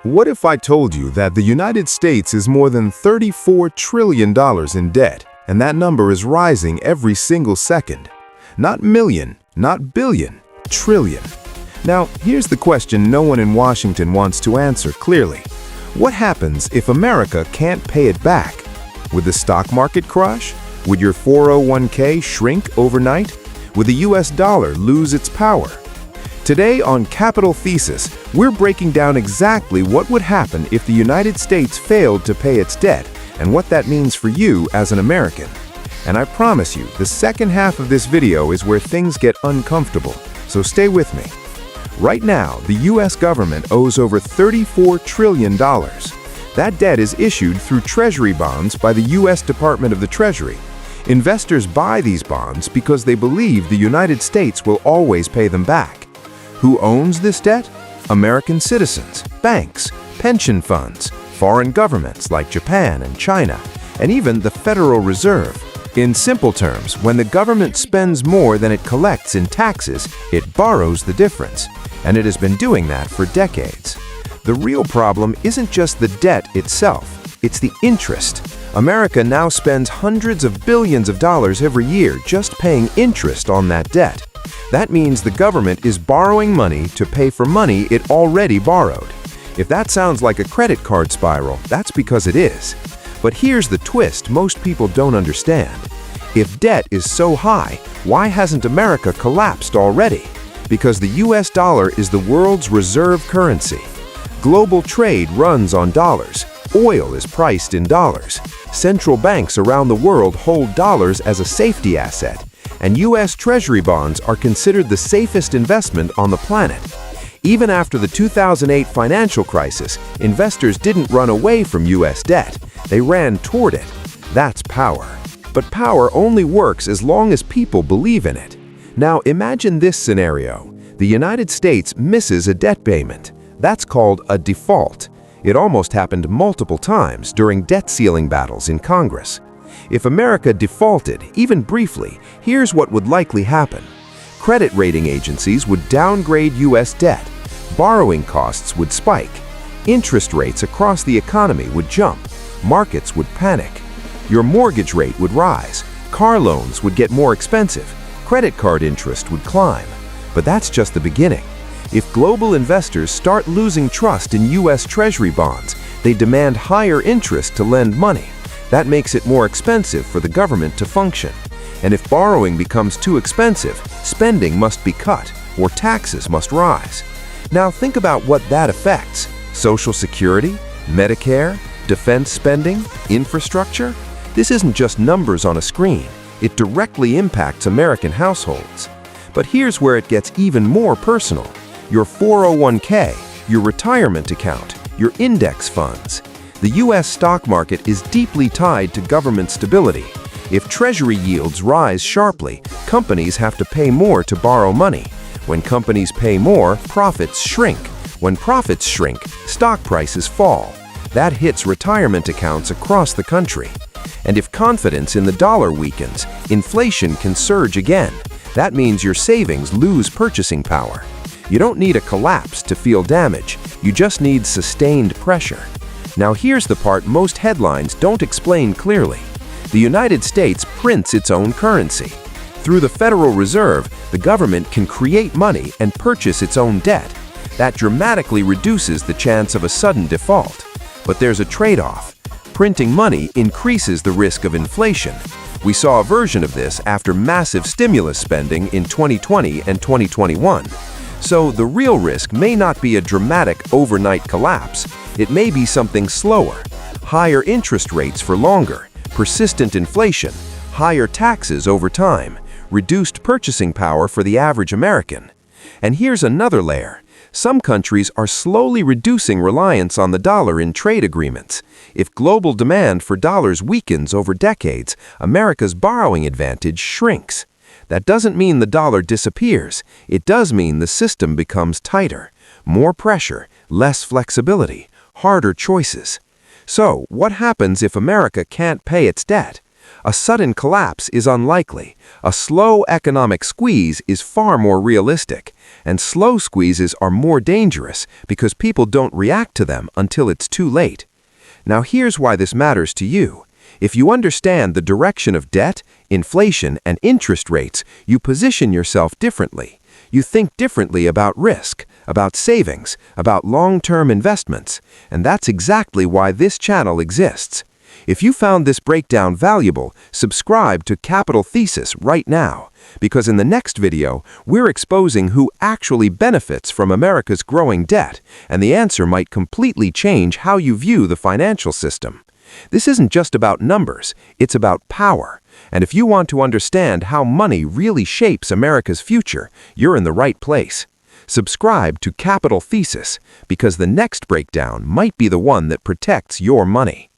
What if I told you that the United States is more than $34 trillion in debt, and that number is rising every single second? Not million, not billion, trillion. Now, here's the question no one in Washington wants to answer clearly. What happens if America can't pay it back? Would the stock market crash? Would your 401k shrink overnight? Would the US dollar lose its power? Today on Capital Thesis, we're breaking down exactly what would happen if the United States failed to pay its debt and what that means for you as an American. And I promise you, the second half of this video is where things get uncomfortable, so stay with me. Right now, the US government owes over $34 trillion. That debt is issued through Treasury bonds by the US Department of the Treasury. Investors buy these bonds because they believe the United States will always pay them back. Who owns this debt? American citizens, banks, pension funds, foreign governments like Japan and China, and even the Federal Reserve. In simple terms, when the government spends more than it collects in taxes, it borrows the difference, and it has been doing that for decades. The real problem isn't just the debt itself, it's the interest. America now spends hundreds of billions of dollars every year just paying interest on that debt. That means the government is borrowing money to pay for money it already borrowed. If that sounds like a credit card spiral, that's because it is. But here's the twist most people don't understand. If debt is so high, why hasn't America collapsed already? Because the US dollar is the world's reserve currency. Global trade runs on dollars. Oil is priced in dollars. Central banks around the world hold dollars as a safety asset. And US Treasury bonds are considered the safest investment on the planet. Even after the 2008 financial crisis, investors didn't run away from US debt. They ran toward it. That's power. But power only works as long as people believe in it. Now imagine this scenario. The United States misses a debt payment. That's called a default. It almost happened multiple times during debt ceiling battles in Congress. If America defaulted, even briefly, here's what would likely happen. Credit rating agencies would downgrade US debt. Borrowing costs would spike. Interest rates across the economy would jump. Markets would panic. Your mortgage rate would rise. Car loans would get more expensive. Credit card interest would climb. But that's just the beginning. If global investors start losing trust in US Treasury bonds, they demand higher interest to lend money. That makes it more expensive for the government to function. And if borrowing becomes too expensive, spending must be cut or taxes must rise. Now think about what that affects. Social Security, Medicare, defense spending, infrastructure. This isn't just numbers on a screen. It directly impacts American households. But here's where it gets even more personal. Your 401k, your retirement account, your index funds. The US stock market is deeply tied to government stability. If Treasury yields rise sharply, companies have to pay more to borrow money. When companies pay more, profits shrink. When profits shrink, stock prices fall. That hits retirement accounts across the country. And if confidence in the dollar weakens, inflation can surge again. That means your savings lose purchasing power. You don't need a collapse to feel damage. You just need sustained pressure. Now here's the part most headlines don't explain clearly. The United States prints its own currency. Through the Federal Reserve, the government can create money and purchase its own debt. That dramatically reduces the chance of a sudden default. But there's a trade-off. Printing money increases the risk of inflation. We saw a version of this after massive stimulus spending in 2020 and 2021. So the real risk may not be a dramatic overnight collapse. It may be something slower. Higher interest rates for longer, persistent inflation, higher taxes over time, reduced purchasing power for the average American. And here's another layer. Some countries are slowly reducing reliance on the dollar in trade agreements. If global demand for dollars weakens over decades, America's borrowing advantage shrinks. That doesn't mean the dollar disappears. It does mean the system becomes tighter. More pressure, less flexibility, harder choices. So, what happens if America can't pay its debt? A sudden collapse is unlikely. A slow economic squeeze is far more realistic. And slow squeezes are more dangerous because people don't react to them until it's too late. Now here's why this matters to you. If you understand the direction of debt, inflation, and interest rates, you position yourself differently. You think differently about risk, about savings, about long-term investments, and that's exactly why this channel exists. If you found this breakdown valuable, subscribe to Capital Thesis right now, because in the next video, we're exposing who actually benefits from America's growing debt, and the answer might completely change how you view the financial system. This isn't just about numbers, it's about power. And if you want to understand how money really shapes America's future, you're in the right place. Subscribe to Capital Thesis, because the next breakdown might be the one that protects your money.